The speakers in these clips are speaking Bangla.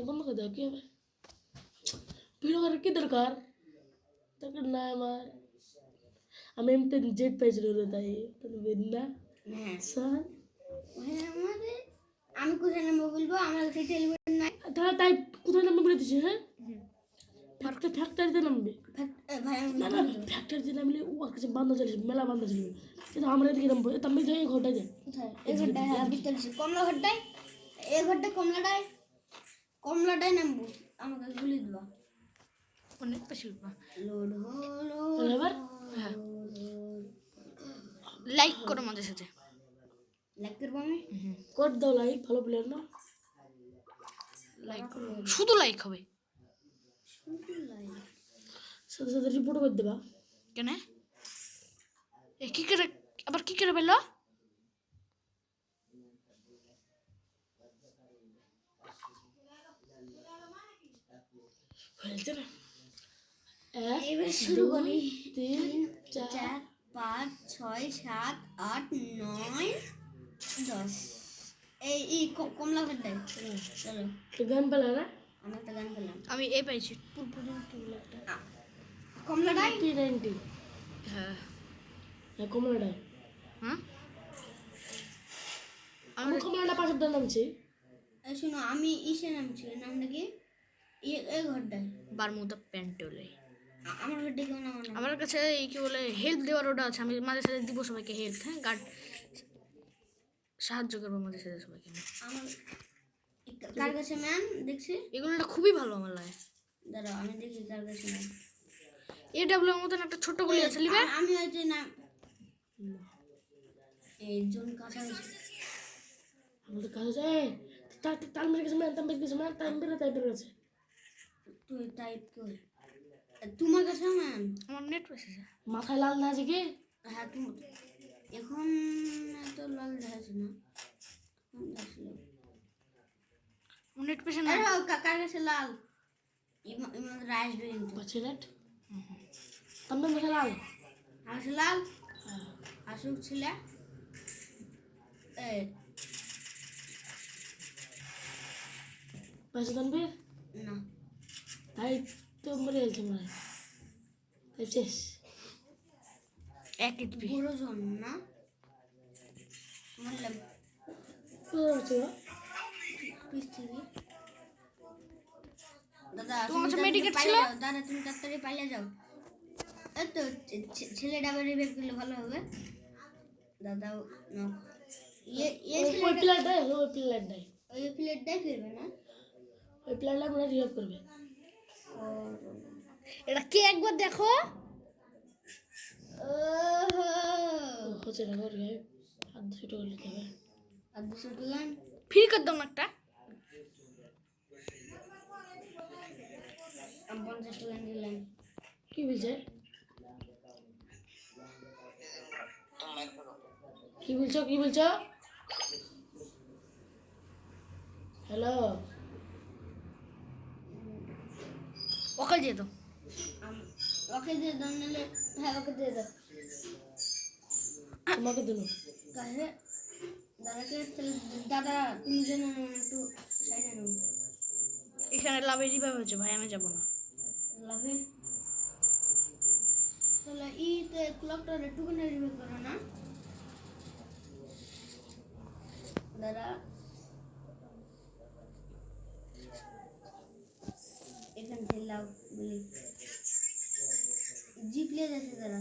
বন্ধ করে দাও কি হবে ভিডিও করার কি দরকার দরকার না আমার আমি এমনি জেট পেয়েছিল রে তাই তুমি বেদনা স্যার আমি কোথায় নামবো বলবো আমার কাছে টেলিফোন নাই তাই কোথায় নামবে বলে দিছি হ্যাঁ ফ্যাক্টরিতে নামবে ভাই না না ফ্যাক্টরিতে নামলে ওর কাছে বান্ধা চলে মেলা বান্ধা ছিল কিন্তু আমরা এদিকে নামবো আমি যাই ঘরটায় যাই কোথায় এই ঘরটায় হ্যাঁ বুঝতে পারছি কমলা ঘরটায় এই ঘরটা কমলাটায় নামবো আমাকে গুলি দিবা অনেক বেশি লোড হলো এবার হ্যাঁ লাইক করো আমাদের সাথে লাইক করবো আমি কর দাও লাইক ভালো প্লেয়ার না লাইক শুধু লাইক হবে সাথে সাথে রিপোর্ট করে দেবা কেন এ কি করে আবার কি করে বললো হয়েছে না এবার শুরু করি 3 4 4 5 6 7 8 9 10 এই কমলা ঘরটায় চলো গান পেলা না আমি একটা গান পেলাম আমি এই পাইছি পুরপুরি কি বলে একটা কমলাটায় T90 হ্যাঁ হ্যাঁ কমলাটা হ্যাঁ আমি কমলাটা পাশের ডান নামছি শোনো আমি ইসে নামছি নামটা কি এই ঘরটায় বারমুদা প্যান্টোলে আমার ঘরটা কেউ নাম না আমার কাছে এই কি বলে হেল্প দেওয়ার ওটা আছে আমি মাঝে সাথে দিব সবাইকে হেল্প হ্যাঁ গার্ড সাহায্য করবো মাঝে সাথে সবাইকে আমার কার কাছে ম্যান দেখছি এগুলো খুবই ভালো আমার লাগে দাঁড়াও আমি দেখি কার কাছে ম্যান AW এর মতন একটা ছোট গুলি আছে লিবে আমি হয়তো না এই জন কাছে আমাদের কাছে যায় তাল মেরে গেছে ম্যান তাল মেরে গেছে ম্যান টাইম বেড়ে তাই বেড়ে গেছে তুই টাইপ কর তোমার কাছে ম্যান আমার নেট পেছে মাথায় লাল না আছে কি হ্যাঁ তুমি এখন তো লাল দেখাচ্ছে না নেট পেছে না আরে কার কাছে লাল ইমান রাইস বিন পাচ্ছে নেট তাল মেরে লাল আসে লাল আসুক ছিলে এই পাশে তানবীর না তাই তো মরে গেছে মনে হয় তাই শেষ এক এইচপি বড় জন না বললাম পিস থেকে দাদা তোমার কাছে তুমি মেডিকেট তাড়াতাড়ি ছিল? পালিয়ে যাও, দাদা তুমি তাড়াতাড়ি পালিয়ে যাও এই তো ছেলেটা আবার রিভাইভ করলে ভালো হবে দাদা না ওই প্লেয়ারটাই ওই প্লেটটাই ফিরবে না ওই প্লেয়ারটা মনে রিভাইভ করবে এটা কে একবার দেখো হচ্ছে না রিভাইভ হাত দুটো করে নিতে হবে আর 200 টাকা ফ্রি করে দাও না একটা আমি 50 টাকা দিলাম কি বলছে কি বলছো হ্যালো ওকে দিয়ে দাও ওকে দিয়ে দাও নাহলে হ্যাঁ ওকে দিয়ে দাও তোমাকে দিল কাছে দাদাকে তাহলে দাদা তুমি যেন একটু সাইডে নাও এখানে লাভে রিভাইভ হয়েছে ভাই আমি যাব না লাভে তাহলে ইতে ক্লকটা একটুখানি রিভাইভ করো না দাদা এখান থেকে লাভ বলি জিপ লিয়ে যাচ্ছে দাদা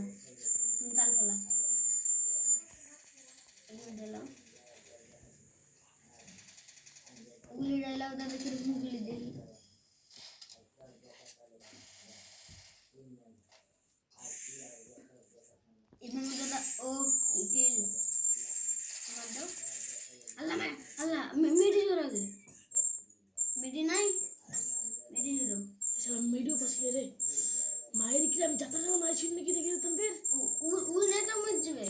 তুমি তাল খেলা এখান দিলাম গুলি ডাইলাও দাদা কিরকম গুলি দেখি এখানে দাদা ও কিল মার দাও আল্লাহ মেডি জোর আগে মেডি নাই মেডি জোর ভিডিও পাশে রে মায়ের কি আমি যাত্রা না মায়ের শুনে কি দেখি তানবীর ও নেটা মত যাবে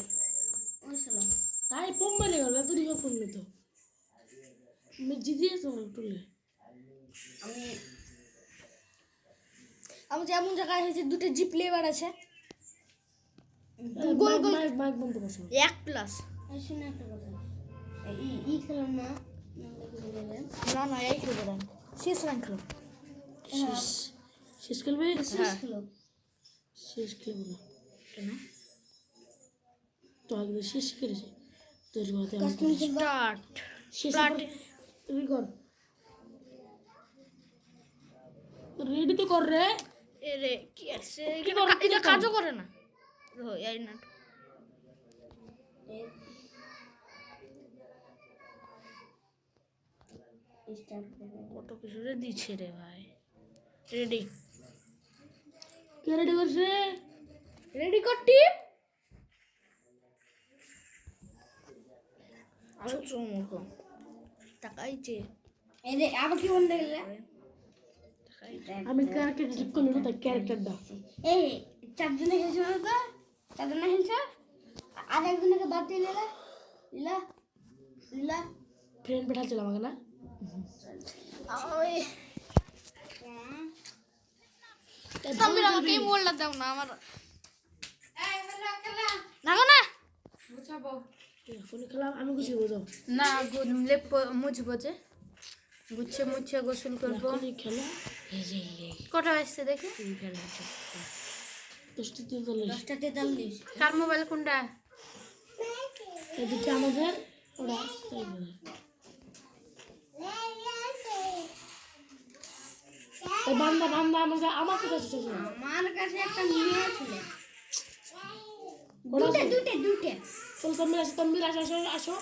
ওই সালাম তাই পম মেরে গেল তো রিভাইভ করলো তো আমি জিতিয়ে তো টুলে আমি যেমন জায়গায় হয়েছে দুটো জিপ লেবার আছে গোল গোল মাইক বন্ধ করছো 1+ এই শুনে একটা কথা ই খেলাম না নাম দেখে দিলেন না এই খেলবো না শেষ র্যাঙ্ক খেলো। শেষ শেষ খেলবে? শেষ খেলো শেষ খেলবো না তো আগে শেষ খেলেছে তোর কথা আমি কাস্টম খেলবা স্টার্ট। শেষ রেডি তো কর রে। এ রে কি আছে? কি করো, কি এটা করো? কাজও করে না। এই না স্টার্ট করো কত কিছু রে দিচ্ছে রে ভাই। রেডি কে রেডি করছে? রেডি করটি। আরো চমক তাকাইছে এই রে আবার কি বন্ধ গেলে আমি ক্যারেক্টার ক্লিক করলো না তাই ক্যারেক্টারটা এই চারজনে খেলছে না তো চারজনে খেলছে আর একজনকে বাদ দিয়ে দিলে লীলা লীলা ফ্রেন্ড পাঠাচ্ছিল আমাকে না ওই তুমি আমাকে এই মোড়টা দাও না আমার নাগো না বুঝাবো ফোনে খেলাম আমি কিছু বোঝাও না লেপ মুছবো যে গুচ্ছে মুছে গোসল করবো। এখনই খেলা কটা আসছে দেখি 10:43 10:43 কার মোবাইল কোনটা? এদিকে আমাদের ওরা তাই বলে এই বান্দা বান্দা আমাকে আমার কাছে এসেছে আমার কাছে একটা মেয়ে ছিল ওরা দুটে চল তুমি আসো আসো আসো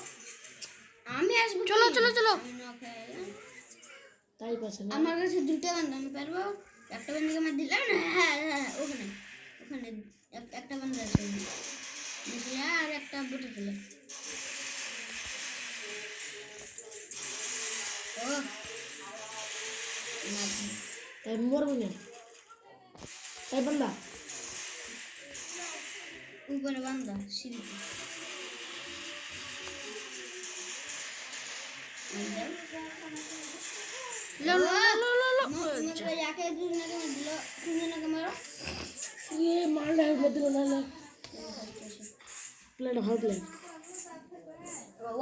আমি আসবো চলো চলো চলো আমি না খাই। তাই পাচ্ছে না আমার কাছে দুটো বান্ধব আমি পারবো একটা বান্ধবকে আমার দিলাম না হ্যাঁ হ্যাঁ ওখানে ওখানে একটা বান্ধব আছে দিলে আর একটা বুটে দিলে ও না তাই মরবো না তাই বান্দা উপরে বান্ধা সিঁড়িতে লো লো লো লো লো याके दूसरे के दिलो तीन के मारो ये मार डाल मत दो ना প্ল্যান হাউ প্ল্যান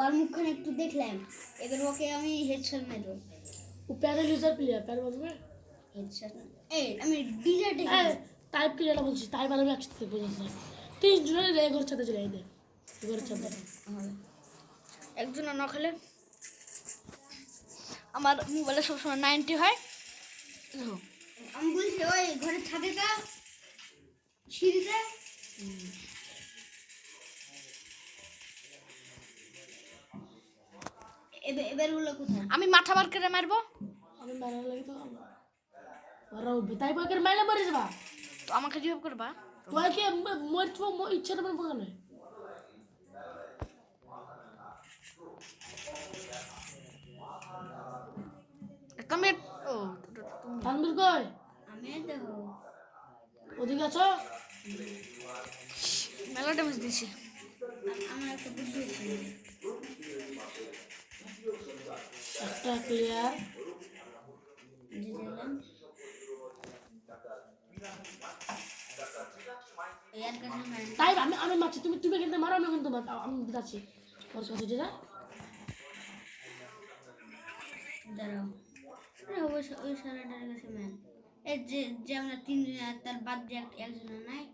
ওর মুখখানে একটু দেখলাম এবার ওকে আমি হেডশট মারবো ও প্যারালিজার প্লেয়ার প্যার বলবে হেডশট এই আমি ডিজার্ট টাইপ কি যেটা বলছিস তাই মানে আমি একসাথে বোঝাচ্ছি 3 জনের রে ঘর ছাদে চলে আইদে ঘর ছাদে একজন না খেলে আমার মোবাইলে সবসময় 90 হয়। দেখো আমি বলছি ওই ঘরের ছাদেটা সিঁড়িতে এবার গুলো কোথায় আমি মাথা বার করে মারবো আমি মারার লাগি তো ওরা উঠবে তাই বকের মাইলে মরে যাবা তো আমাকে জবাব করবা। তুই কি মরছো ইচ্ছা তো মনে না একটা মিনিট ও তানবীর কই আমি দেখো ওদিকে আছো মেলা ড্যামেজ দিছি। আমার একটা বুদ্ধি হচ্ছে একটা প্লেয়ার দিলাম এর কাছে মারি তাই আমি আমি মারছি তুমি তুমি কিন্তু মারো আমি কিন্তু আমি যাচ্ছি ওর সাথে যা দাঁড়াও ওই সারাটার কাছে ম্যান এই যে আমরা তিনজন আর তার বাদ দিয়ে একজন নাই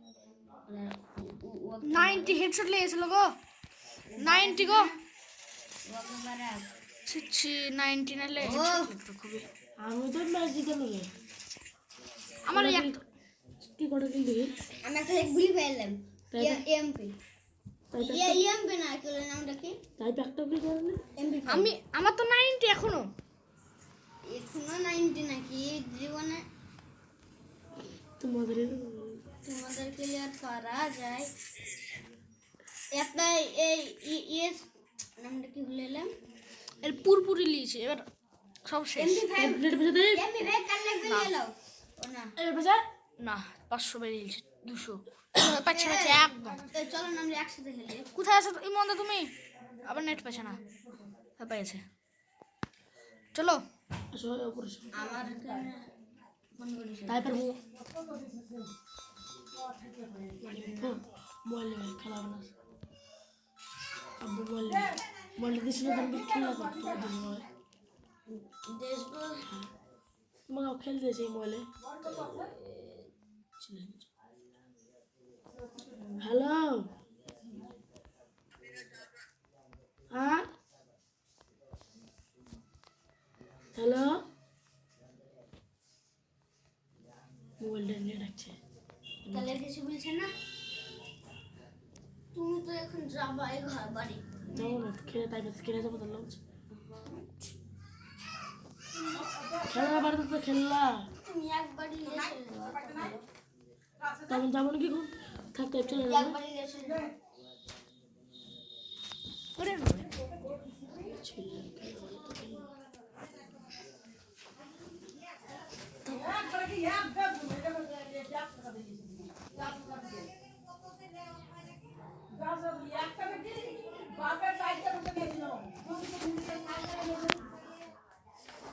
90 হেডশট লেগেছিল গো 90 গো ওকে বারাক ছি 90 না লেগে খুবই আমি তো ম্যাচ জিতে নেবে আমার এক কি করে দিল দেখি আমি একটা গুলি পেলাম তাই এমপি তাই এমপি না কি বলে নামটা কি তাই প্যাকটা কি করলে এমপি আমি আমার তো 90 এখনো এখনো 90 নাকি জীবনে তোমাদের তোমাদের ক্লিয়ার করা যায় একটা এই ইয়েস নামটা কি বললাম এর পুরপুরি লিয়েছে এবার সব শেষ। এমপি 5 প্লেট পেছে দে এমপি 5 কাল লাগবে নিয়ে নাও ও না এই পেছে না 500 বেরিয়েছে 200 পাচ্ছে পাচ্ছে একদম। তো চলো না আমরা একসাথে খেলি কোথায় আছো ইমন্দা তুমি? আবার নেট পাচ্ছে না। হ্যাঁ পেয়েছে চলো আসো উপরে আসো আমার ফোন করিস তাই পারবো মোবাইল খেলা না আব্বু মোবাইল দিছিল তুমি খেলা করতে দিছিল দেশবল তোমাকে খেলতে দিয়েছে এই মোবাইলে। হ্যালো, হ্যাঁ হ্যালো, মোবাইলটা নিয়ে রাখছে। তাহলে কিছু বলছে না? তুমি তো এখন যাবাই ঘর বাড়ি। যাবো না, খেলে তাই খেলে যাবো তাহলে হচ্ছে। খেলা বাড়িতে তো খেললা, তুমি একবারই এসে তেমন যাবো নাকি? থাকতে চলে যাবো। একবারই এসে করে ছেলে খেলা বাড়িতে খেলবো।